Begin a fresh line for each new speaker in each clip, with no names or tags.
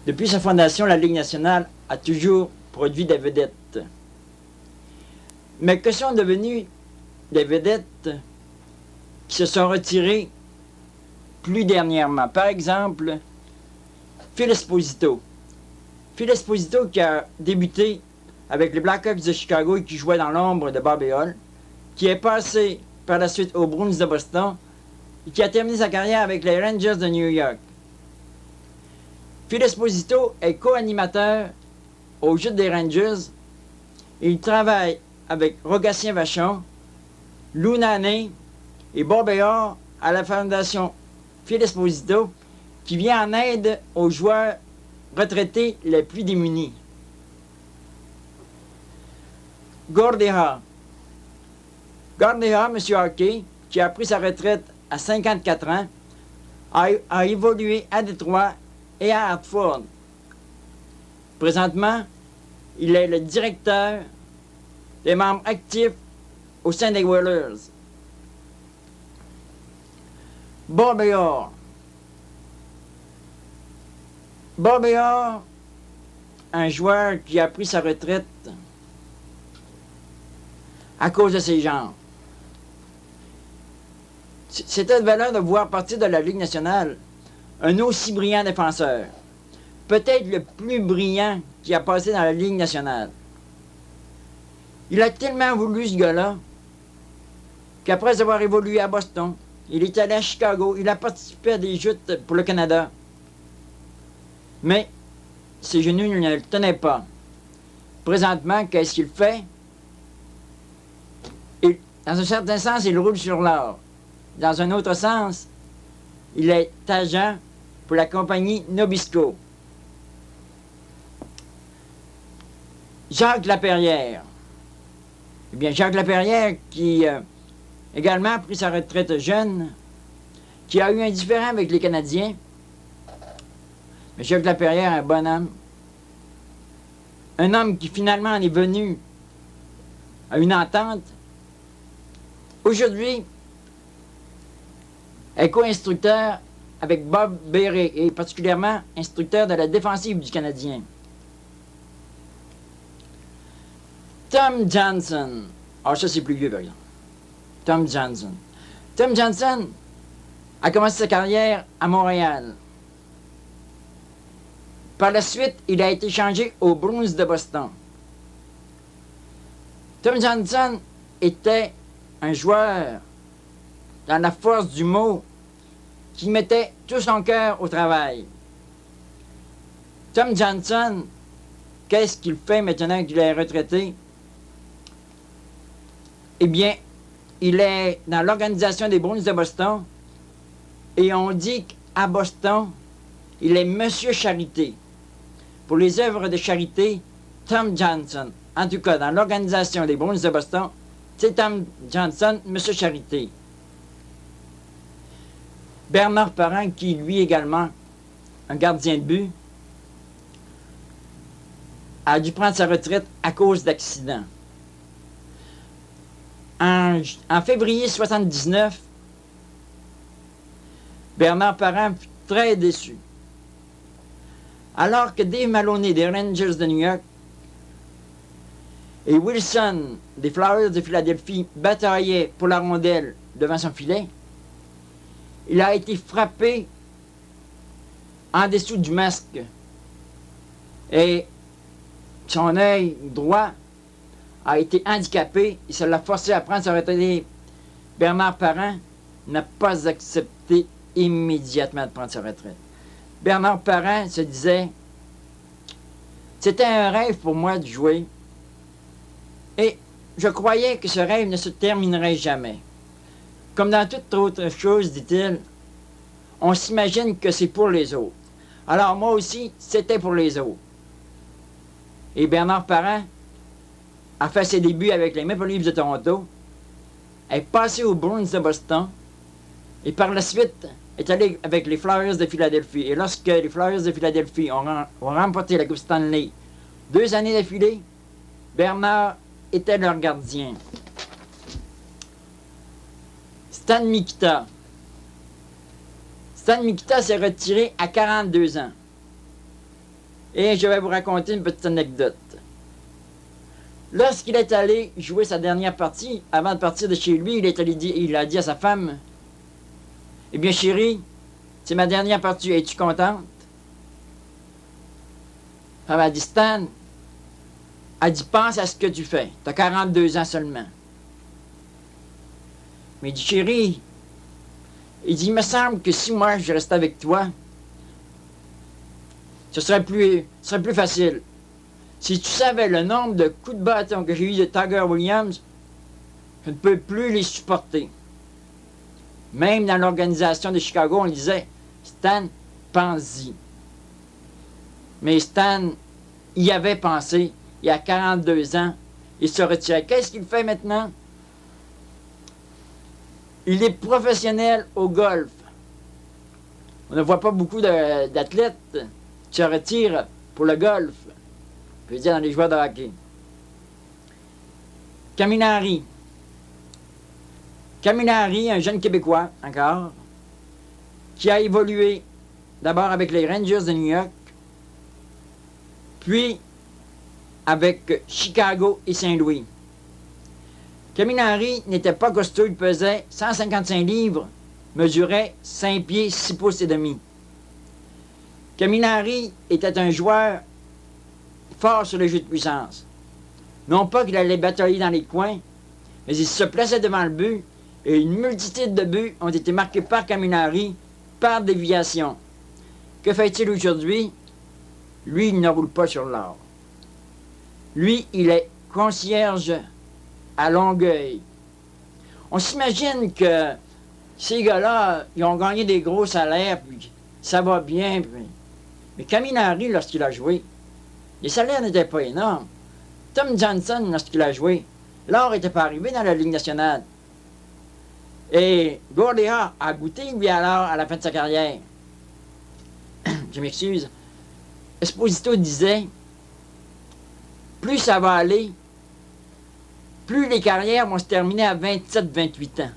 Depuis sa fondation, la Ligue nationale a toujours produit des vedettes. Mais que sont devenues des vedettes qui se sont retirées plus dernièrement? Par exemple, Phil Esposito. Phil Esposito qui a débuté avec les Blackhawks de Chicago et qui jouait dans l'ombre de Bobby Hull, qui est passé par la suite aux Bruins de Boston et qui a terminé sa carrière avec les Rangers de New York. Phil Esposito est co-animateur au Jeu des Rangers et il travaille avec Rogatien Vachon, Lou Nanne et Bob Béard à la fondation Phil Esposito qui vient en aide aux joueurs retraités les plus démunis. Gordéha. Gordéha, M. Hockey, qui a pris sa retraite à 54 ans, a évolué à Détroit et à Hartford. Présentement, il est le directeur des membres actifs au sein des Oilers. Bob Béard. Bob Béard, un joueur qui a pris sa retraite à cause de ses jambes. C'était de valeur de voir partir de la Ligue nationale un aussi brillant défenseur. Peut-être le plus brillant qui a passé dans la Ligue nationale. Il a tellement voulu ce gars-là qu'après avoir évolué à Boston, il est allé à Chicago, il a participé à des joutes pour le Canada. Mais ses genoux ne le tenaient pas. Présentement, qu'est-ce qu'il fait? Dans un certain sens, il roule sur l'or. Dans un autre sens, il est agent pour la compagnie Nabisco. Jacques Laperrière. Eh bien, Jacques Laperrière, qui également a pris sa retraite jeune, qui a eu un différend avec les Canadiens. Mais Jacques Laperrière, un bon homme. Un homme qui finalement en est venu à une entente. Aujourd'hui, est co-instructeur avec Bob Béret et particulièrement instructeur de la défensive du Canadien. Tom Johnson. Ah, ça c'est plus vieux par exemple. Tom Johnson. Tom Johnson a commencé sa carrière à Montréal. Par la suite, il a été changé aux Bruins de Boston. Tom Johnson était un joueur dans la force du mot qui mettait tout son cœur au travail. Tom Johnson, qu'est-ce qu'il fait maintenant qu'il est retraité? Eh bien, il est dans l'organisation des Bruins de Boston et on dit qu'à Boston, il est Monsieur Charité. Pour les œuvres de charité, Tom Johnson, en tout cas dans l'organisation des Bruins de Boston, c'est Tom Johnson, Monsieur Charité. Bernard Parent, qui lui également, un gardien de but, a dû prendre sa retraite à cause d'accidents. En février 1979, Bernard Parent fut très déçu. Alors que Dave Maloney des Rangers de New York et Wilson des Flyers de Philadelphie bataillaient pour la rondelle devant son filet, il a été frappé en dessous du masque et son œil droit a été handicapé et ça l'a forcé à prendre sa retraite. Bernard Parent n'a pas accepté immédiatement de prendre sa retraite. Bernard Parent se disait « C'était un rêve pour moi de jouer et je croyais que ce rêve ne se terminerait jamais. Comme dans toute autre chose, dit-il, on s'imagine que c'est pour les autres. Alors moi aussi, c'était pour les autres. » Et Bernard Parent a fait ses débuts avec les Maple Leafs de Toronto, est passé aux Bruins de Boston et par la suite est allé avec les Flyers de Philadelphie. Et lorsque les Flyers de Philadelphie ont remporté la Coupe Stanley 2 années d'affilée, Bernard était leur gardien. Stan Mikita. Stan Mikita s'est retiré à 42 ans. Et je vais vous raconter une petite anecdote. Lorsqu'il est allé jouer sa dernière partie, avant de partir de chez lui, il a dit à sa femme, « Eh bien chérie, c'est ma dernière partie, es-tu contente? » Elle m'a dit, « Stan, elle dit, pense à ce que tu fais, tu as 42 ans seulement. » Mais il dit, « Chérie, il dit, il me semble que si moi je restais avec toi, ce serait plus facile. Si tu savais le nombre de coups de bâton que j'ai eu de Tiger Williams, je ne peux plus les supporter. » Même dans l'organisation de Chicago, on disait, Stan, pense-y. Mais Stan y avait pensé, il y a 42 ans, il se retirait. Qu'est-ce qu'il fait maintenant? Il est professionnel au golf. On ne voit pas beaucoup d'athlètes qui se retirent pour le golf. Je veux dire dans les joueurs de hockey. Kaminari. Kaminari, un jeune Québécois encore, qui a évolué d'abord avec les Rangers de New York, puis avec Chicago et Saint-Louis. Kaminari n'était pas costaud, il pesait 155 livres, mesurait 5 pieds 6 pouces et demi. Kaminari était un joueur fort sur le jeu de puissance. Non pas qu'il allait batailler dans les coins, mais il se plaçait devant le but et une multitude de buts ont été marqués par Kaminari par déviation. Que fait-il aujourd'hui? Lui, il ne roule pas sur l'or. Lui, il est concierge à Longueuil. On s'imagine que ces gars-là, ils ont gagné des gros salaires, puis ça va bien. Mais Kaminari, lorsqu'il a joué, les salaires n'étaient pas énormes. Tom Johnson, lorsqu'il a joué, l'or n'était pas arrivé dans la Ligue nationale. Et Gordea a goûté, lui, à l'or à la fin de sa carrière. Je m'excuse. Esposito disait, plus ça va aller, plus les carrières vont se terminer à 27-28 ans.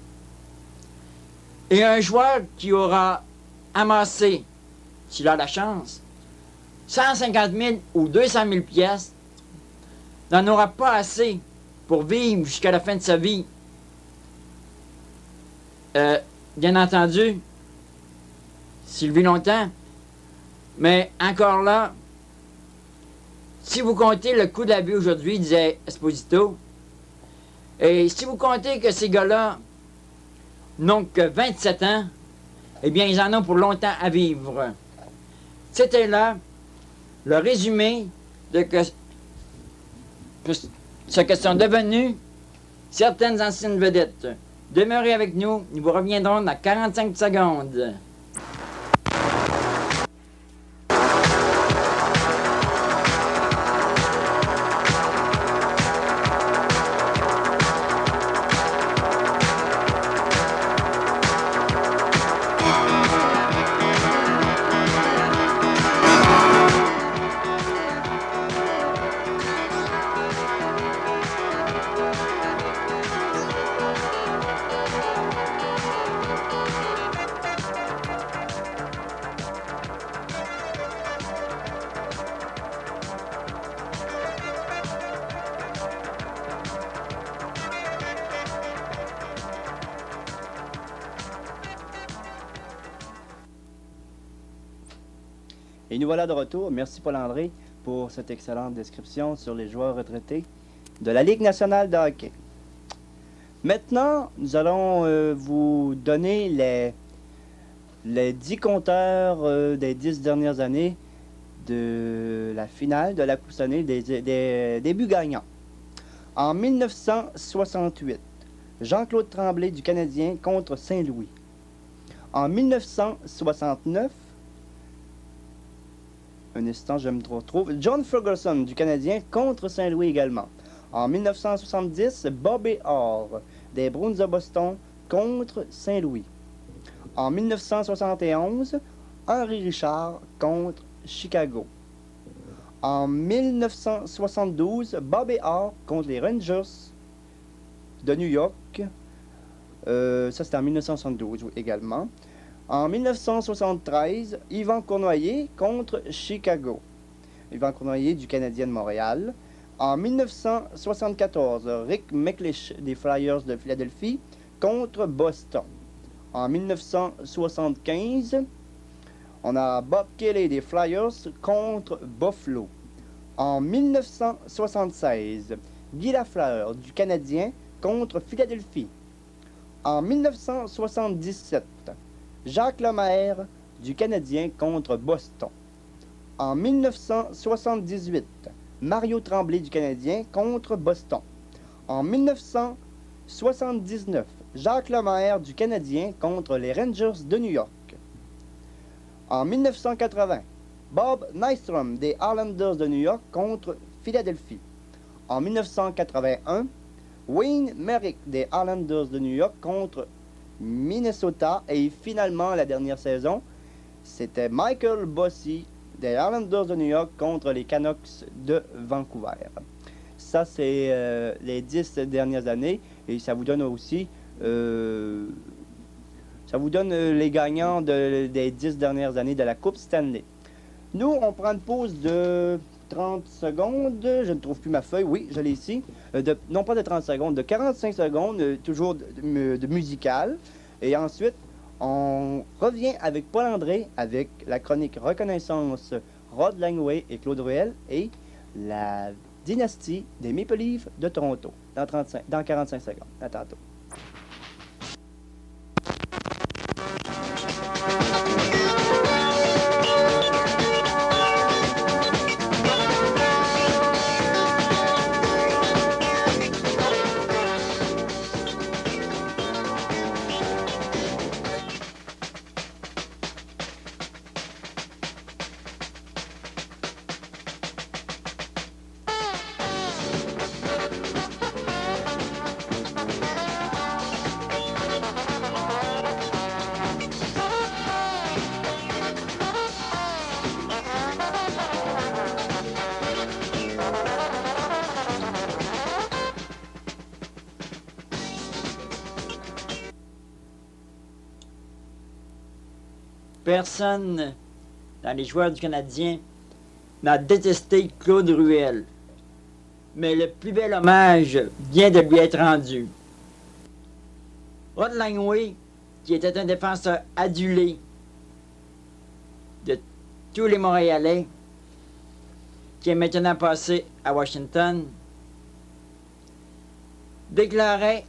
Et un joueur qui aura amassé, s'il a la chance, 150 000 ou 200 000 pièces, n'en aura pas assez pour vivre jusqu'à la fin de sa vie. Bien entendu, s'il vit longtemps, mais encore là, si vous comptez le coût de la vie aujourd'hui, disait Esposito, et si vous comptez que ces gars-là n'ont que 27 ans, eh bien, ils en ont pour longtemps à vivre. C'était là le résumé de ce que sont devenues certaines anciennes vedettes. Demeurez avec nous, nous vous reviendrons dans 45 secondes.
Et nous voilà de retour. Merci Paul-André pour cette excellente description sur les joueurs retraités de la Ligue nationale de hockey. Maintenant, nous allons vous donner les 10 compteurs des 10 dernières années de la finale de la Coupe Stanley des buts gagnants. En 1968, Jean-Claude Tremblay du Canadien contre Saint-Louis. En 1969, un instant, je me retrouve. John Ferguson du Canadien contre Saint-Louis également. En 1970, Bobby Orr des Bruins de Boston contre Saint-Louis. En 1971, Henri Richard contre Chicago. En 1972, Bobby Orr contre les Rangers de New York. Ça, c'était en 1972 également. En 1973, Yvan Cournoyer contre Chicago. évent-cournoyer du Canadien de Montréal. En 1974, Rick McLeish des Flyers de Philadelphie contre Boston. En 1975, on a Bob Kelly des Flyers contre Buffalo. En 1976, Guy Lafleur du Canadien contre Philadelphie. En 1977, Jacques Lemaire du Canadien contre Boston. En 1978, Mario Tremblay du Canadien contre Boston. En 1979, Jacques Lemaire du Canadien contre les Rangers de New York. En 1980, Bob Nystrom des Islanders de New York contre Philadelphie. En 1981, Wayne Merrick des Islanders de New York contre Minnesota. Et finalement, la dernière saison, c'était Michael Bossy des Islanders de New York contre les Canucks de Vancouver. Ça, c'est les 10 dernières années. Et ça vous donne aussi... ça vous donne les gagnants des 10 dernières années de la Coupe Stanley. Nous, on prend une pause de 30 secondes. Je ne trouve plus ma feuille. Oui, je l'ai ici. Non pas de 30 secondes, de 45 secondes, toujours de musical. Et ensuite, on revient avec Paul André, avec la chronique Reconnaissance, Rod Langway et Claude Ruel, et la dynastie des Maple Leafs de Toronto, dans 45 secondes. À tantôt.
Personne dans les joueurs du Canadien n'a détesté Claude Ruel. Mais le plus bel hommage vient de lui être rendu. Rod Langway, qui était un défenseur adulé de tous les Montréalais, qui est maintenant passé à Washington, déclarait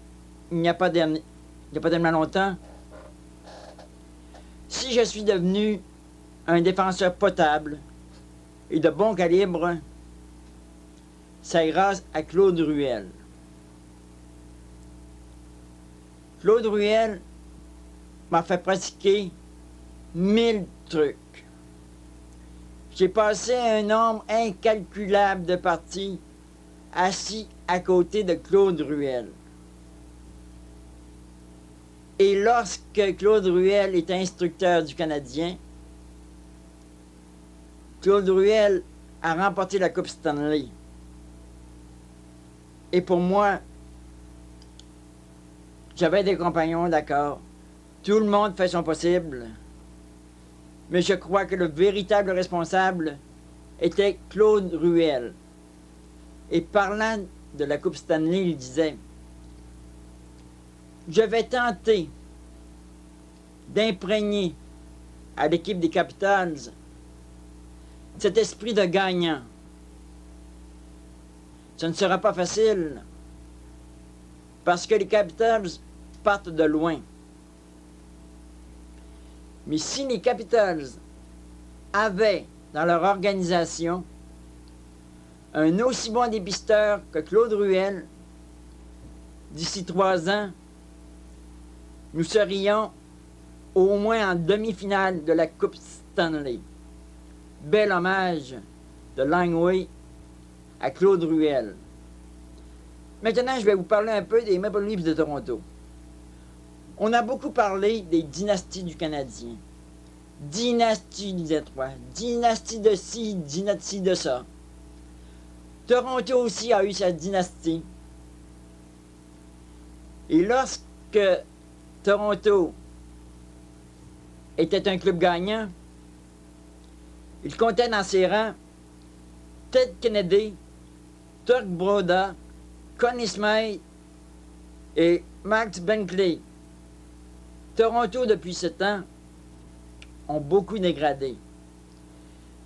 il n'y a pas tellement longtemps: si je suis devenu un défenseur potable et de bon calibre, c'est grâce à Claude Ruel. Claude Ruel m'a fait pratiquer 1000 trucs. J'ai passé un nombre incalculable de parties assis à côté de Claude Ruel. Et lorsque Claude Ruel est instructeur du Canadien, Claude Ruel a remporté la Coupe Stanley. Et pour moi, j'avais des compagnons, d'accord. Tout le monde fait son possible. Mais je crois que le véritable responsable était Claude Ruel. Et parlant de la Coupe Stanley, il disait: je vais tenter d'imprégner à l'équipe des Capitals cet esprit de gagnant. Ce ne sera pas facile parce que les Capitals partent de loin. Mais si les Capitals avaient dans leur organisation un aussi bon dépisteur que Claude Ruel, d'ici 3 ans, nous serions au moins en demi-finale de la Coupe Stanley. Bel hommage de Langway à Claude Ruel. Maintenant, je vais vous parler un peu des Maple Leafs de Toronto. On a beaucoup parlé des dynasties du Canadien. Dynastie du Détroit, dynastie de ci, dynastie de ça. Toronto aussi a eu sa dynastie. Et lorsque Toronto était un club gagnant, il comptait dans ses rangs Ted Kennedy, Turk Broda, Connie Smythe et Max Bentley. Toronto, depuis ce temps, ont beaucoup dégradé.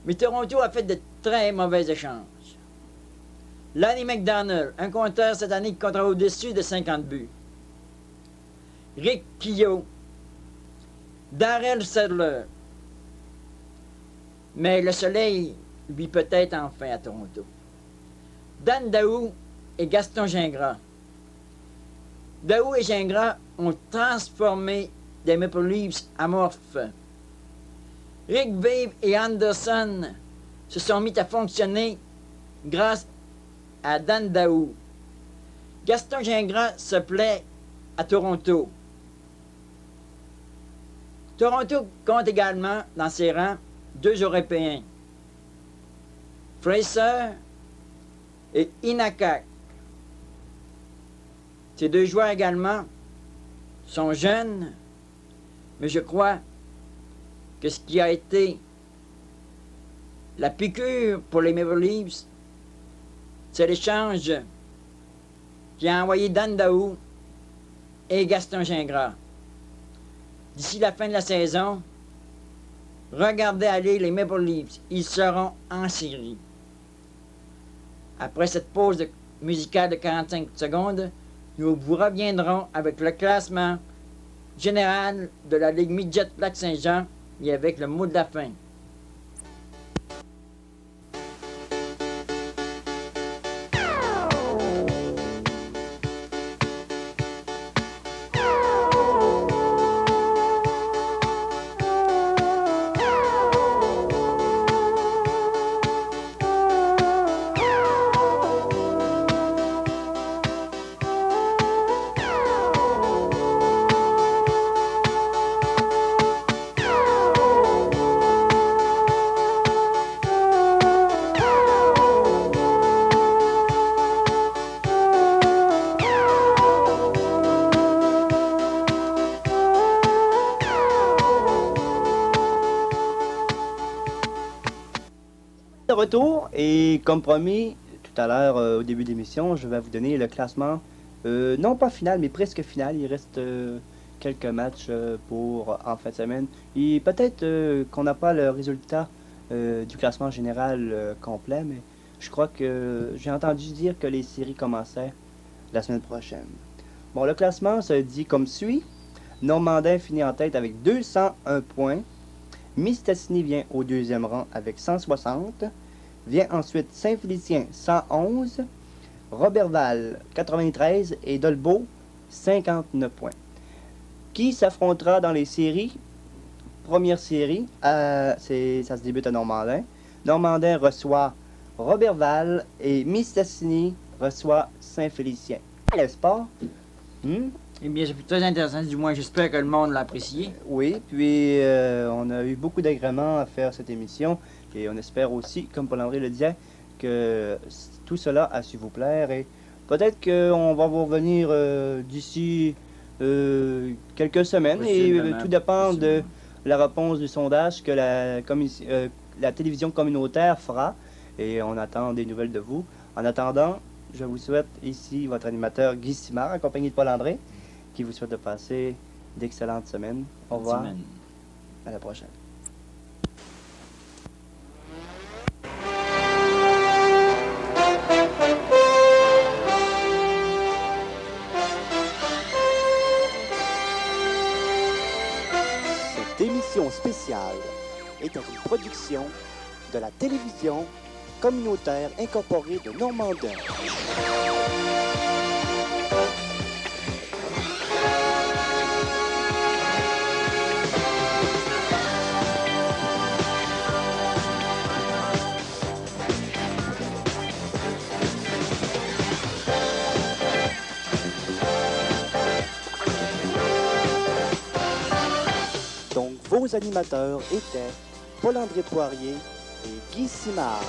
Mais Toronto a fait de très mauvais échanges. Lanny McDonald, un compteur cette année qui comptera au-dessus de 50 buts. Rick Keogh, Darrell Sadler. Mais le soleil, lui, peut-être enfin à Toronto. Dan Daoust et Gaston Gingras. Daoust et Gingras ont transformé des Maple Leafs amorphes. Rick Vaive et Anderson se sont mis à fonctionner grâce à Dan Daoust. Gaston Gingras se plaît à Toronto. Toronto compte également dans ses rangs 2 Européens, Fraser et Inakak. Ces 2 joueurs également sont jeunes, mais je crois que ce qui a été la piqûre pour les Maple Leafs, c'est l'échange qui a envoyé Dan Daoust et Gaston Gingras. D'ici la fin de la saison, regardez aller les Maple Leafs. Ils seront en série. Après cette pause musicale de 45 secondes, nous vous reviendrons avec le classement général de la Ligue Midget Lac-Saint-Jean et avec le mot de la fin.
De retour, et comme promis tout à l'heure au début de l'émission, je vais vous donner le classement, non pas final, mais presque final. Il reste quelques matchs pour en fin de semaine. Et peut-être qu'on n'a pas le résultat du classement général complet, mais je crois que j'ai entendu dire que les séries commençaient la semaine prochaine. Bon, le classement se dit comme suit. Normandin finit en tête avec 201 points. Mistassini vient au 2e rang avec 160. Vient ensuite Saint-Félicien, 111. Roberval, 93. Et Dolbeau, 59 points. Qui s'affrontera dans les séries? Première série, ça se débute à Normandin. Normandin reçoit Roberval et Mistassini reçoit Saint-Félicien. Le sport.
Eh bien, c'est très intéressant, du moins j'espère que le monde l'a apprécié.
Oui, puis on a eu beaucoup d'agréments à faire cette émission et on espère aussi, comme Paul-André le disait, que tout cela a su vous plaire et peut-être qu'on va vous revenir d'ici quelques semaines et tout dépend de la réponse du sondage que la télévision communautaire fera et on attend des nouvelles de vous. En attendant, je vous souhaite ici votre animateur Guy Simard, accompagné de Paul-André, qui vous souhaite de passer d'excellentes semaines. Au revoir. À la prochaine.
Cette émission spéciale est une production de la télévision communautaire incorporée de Normandin. Donc, vos animateurs étaient Paul-André Poirier et Guy Simard.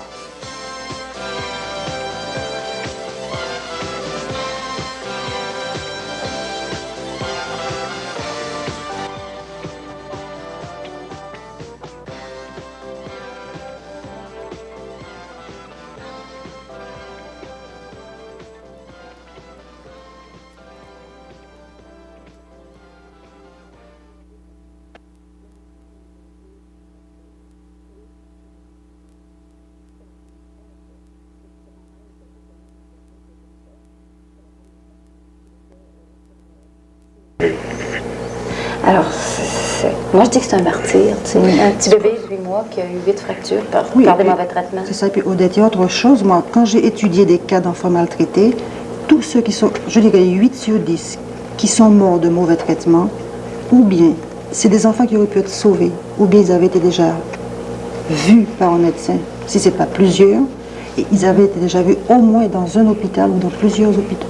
Alors, moi, je dis que c'est un martyr. Tu sais. Un petit bébé de 8 mois qui a eu 8 fractures par des mauvais traitements.
C'est ça. Et puis, Odette, il y a autre chose. Moi, quand j'ai étudié des cas d'enfants maltraités, tous ceux qui sont, je dirais 8 sur 10, qui sont morts de mauvais traitements, ou bien c'est des enfants qui auraient pu être sauvés, ou bien ils avaient été déjà vus par un médecin, si ce n'est pas plusieurs, et ils avaient été déjà vus au moins dans un hôpital ou dans plusieurs hôpitaux.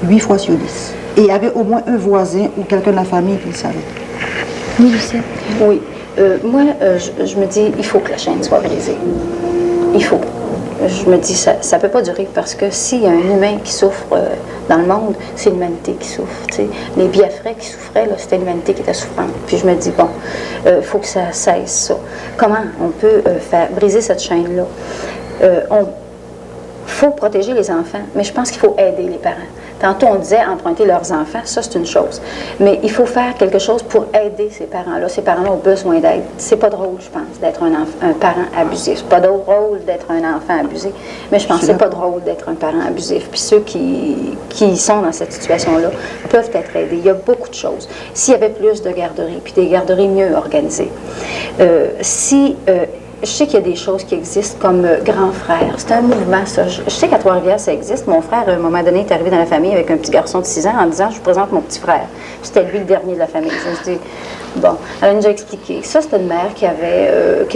8 fois sur 10. Et il y avait au moins un voisin ou quelqu'un de la famille qui le savait.
Oui, Lucie. Oui. Moi, je me dis, il faut que la chaîne soit brisée. Il faut. Je me dis, ça ne peut pas durer parce que s'il y a un humain qui souffre dans le monde, c'est l'humanité qui souffre. T'sais. Les Biafrais qui souffraient, c'était l'humanité qui était souffrante. Puis je me dis, bon, il faut que ça cesse, ça. Comment on peut faire briser cette chaîne-là? Il faut protéger les enfants, mais je pense qu'il faut aider les parents. Tantôt, on disait emprunter leurs enfants, ça c'est une chose. Mais il faut faire quelque chose pour aider ces parents-là. Ces parents-là ont besoin d'aide. C'est pas drôle, je pense, d'être un parent abusif. C'est pas drôle d'être un enfant abusé, mais je pense que c'est pas drôle d'être un parent abusif. Puis ceux qui sont dans cette situation-là peuvent être aidés. Il y a beaucoup de choses. S'il y avait plus de garderies, puis des garderies mieux organisées, je sais qu'il y a des choses qui existent comme Grand Frère. C'est un mouvement, ça. Je sais qu'à Trois-Rivières, ça existe. Mon frère, à un moment donné, est arrivé dans la famille avec un petit garçon de 6 ans en disant « Je vous présente mon petit frère ». C'était lui le dernier de la famille. Je dis, bon, elle nous a expliqué. Ça, c'était une mère qui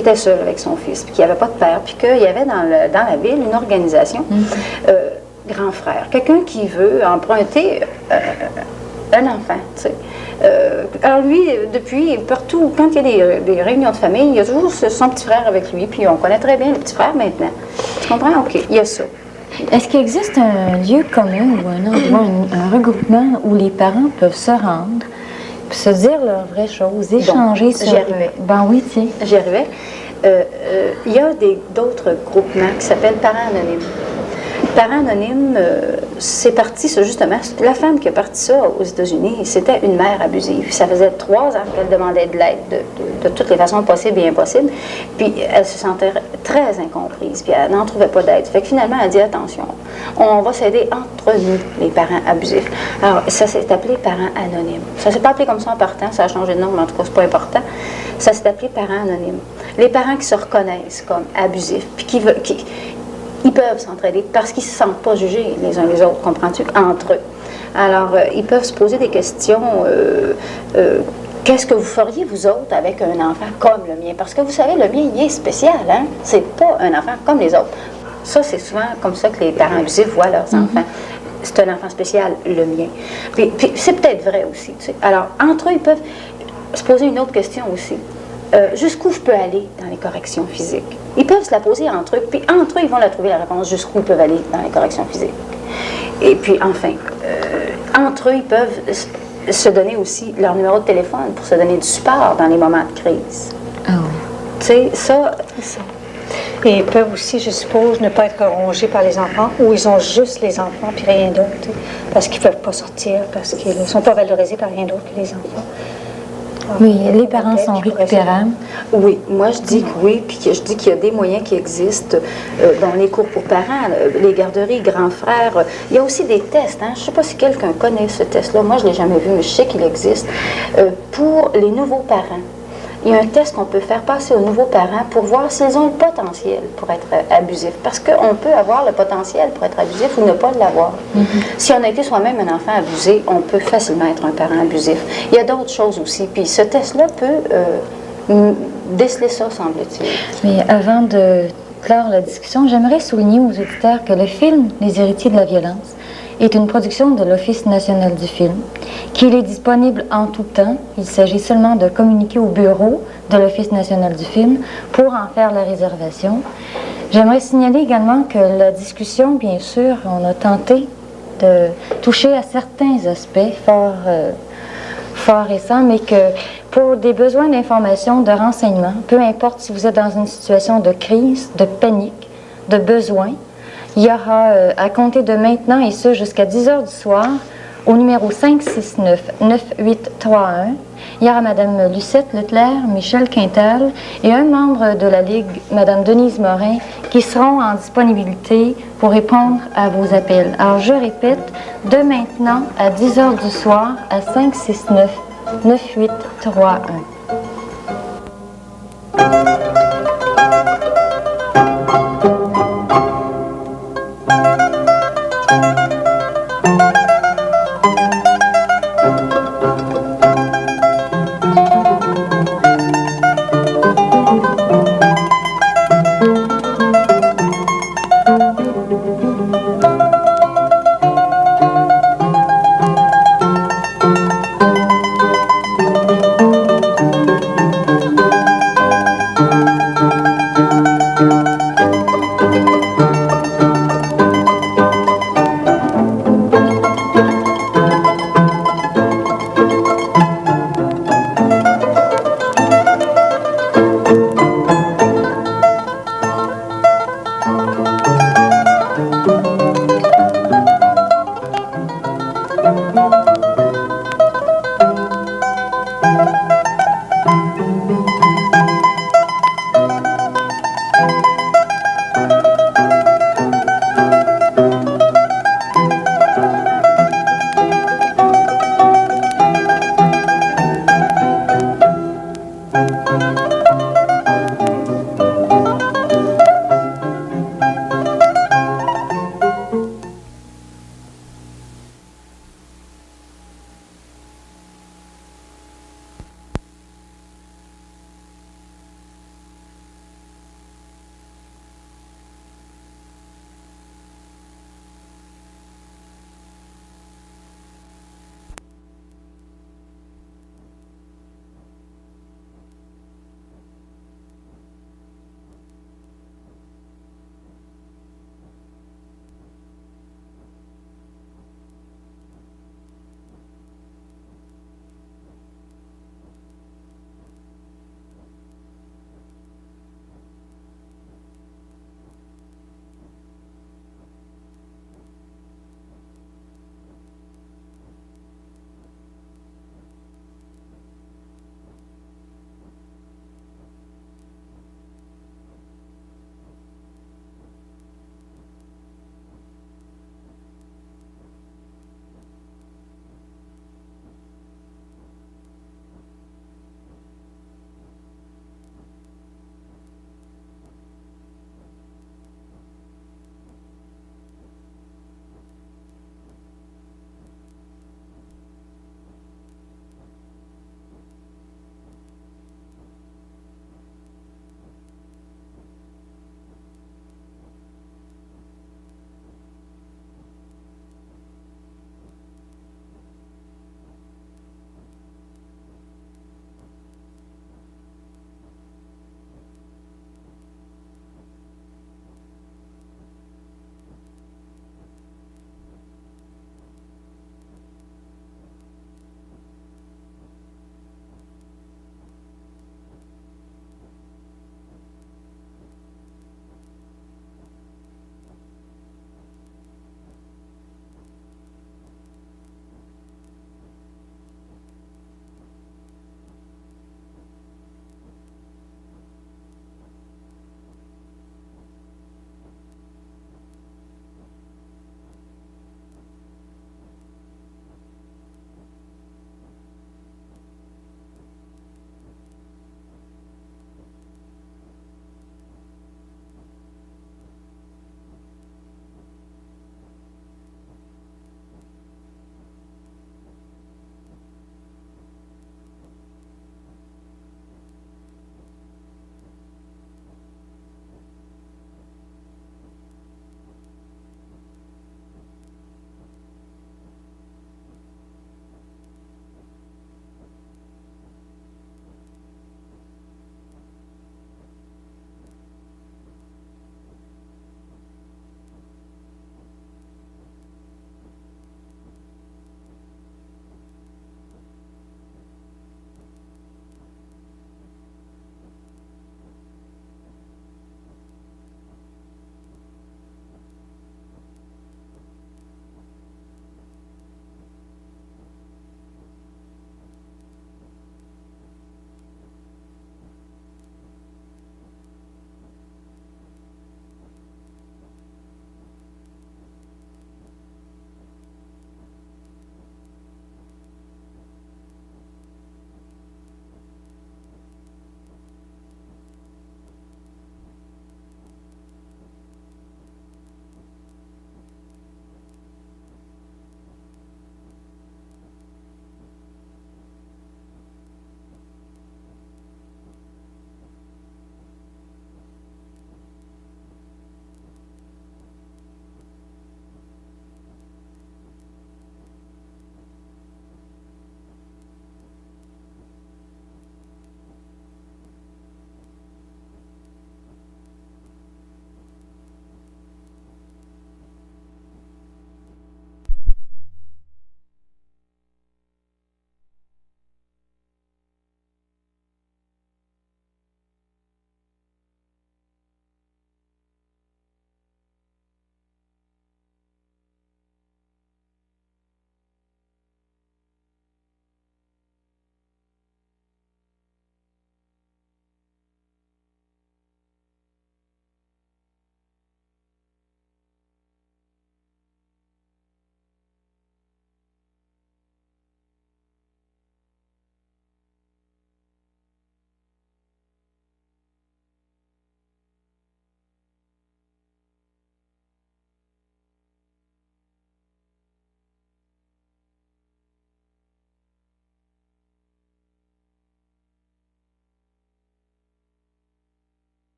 était seule avec son fils, puis qui n'avait pas de père, puis qu'il y avait dans la ville une organisation, Grand Frère. Quelqu'un qui veut emprunter un enfant, tu sais. Alors lui, depuis, partout, quand il y a des réunions de famille, il y a toujours son petit frère avec lui, puis on connaît très bien le petit frère maintenant. Tu comprends? OK, il y a ça.
Est-ce qu'il existe un lieu commun ou un endroit, un regroupement où les parents peuvent se rendre, se dire leurs vraies choses, échanger sur...
J'y arrivais.
Ben oui, tiens.
J'y arrivais. Il y a d'autres groupements qui s'appellent Parents Anonymes. Parents Anonymes, c'est parti, ça, justement. La femme qui a parti ça aux États-Unis, c'était une mère abusive. Ça faisait 3 ans qu'elle demandait de l'aide de toutes les façons possibles et impossibles. Puis elle se sentait très incomprise, puis elle n'en trouvait pas d'aide. Fait que finalement, elle a dit attention, on va s'aider entre nous, les parents abusifs. Alors, ça s'est appelé Parents Anonymes. Ça s'est pas appelé comme ça en partant, ça a changé de nom, mais en tout cas, c'est pas important. Ça s'est appelé Parents Anonymes. Les parents qui se reconnaissent comme abusifs, puis ils peuvent s'entraider parce qu'ils ne se sentent pas jugés les uns les autres, comprends-tu, entre eux. Alors, ils peuvent se poser des questions. Qu'est-ce que vous feriez, vous autres, avec un enfant comme le mien? Parce que vous savez, le mien, il est spécial, hein? C'est pas un enfant comme les autres. Ça, c'est souvent comme ça que les parents abusifs voient leurs enfants. C'est un enfant spécial, le mien. Puis c'est peut-être vrai aussi, tu sais. Alors, entre eux, ils peuvent se poser une autre question aussi. Jusqu'où je peux aller dans les corrections physiques? Ils peuvent se la poser entre eux, puis entre eux, ils vont la trouver la réponse jusqu'où ils peuvent aller dans les corrections physiques. Et puis, enfin, entre eux, ils peuvent se donner aussi leur numéro de téléphone pour se donner du support dans les moments de crise.
Ah oui.
Tu sais, ça...
Et ils peuvent aussi, je suppose, ne pas être rongés par les enfants, ou ils ont juste les enfants, puis rien d'autre, tu sais, parce qu'ils ne peuvent pas sortir, parce qu'ils ne sont pas valorisés par rien d'autre que les enfants.
Oui, les parents sont récupérables.
Oui, moi je dis que oui, puis je dis qu'il y a des moyens qui existent dans les cours pour parents, les garderies, grands frères. Il y a aussi des tests, hein? Je ne sais pas si quelqu'un connaît ce test-là, moi je ne l'ai jamais vu, mais je sais qu'il existe. Pour les nouveaux parents, il y a un test qu'on peut faire passer aux nouveaux parents pour voir s'ils ont le potentiel pour être abusifs. Parce qu'on peut avoir le potentiel pour être abusif ou ne pas l'avoir. Si on a été soi-même un enfant abusé, on peut facilement être un parent abusif. Il y a d'autres choses aussi. Puis ce test-là peut déceler ça, semble-t-il.
Mais avant de clore la discussion, j'aimerais souligner aux auditeurs que le film « Les héritiers de la violence » est une production de l'Office national du film, qu'il est disponible en tout temps. Il s'agit seulement de communiquer au bureau de l'Office national du film pour en faire la réservation. J'aimerais signaler également que la discussion, bien sûr, on a tenté de toucher à certains aspects fort récents, mais que pour des besoins d'information, de renseignement, peu importe si vous êtes dans une situation de crise, de panique, de besoin, il y aura, à compter de maintenant, et ce jusqu'à 10h du soir, au numéro 569-9831, il y aura Mme Lucette Leclerc, Michel Quintal et un membre de la Ligue, Mme Denise Morin, qui seront en disponibilité pour répondre à vos appels. Alors, je répète, de maintenant à 10h du soir, à 9831.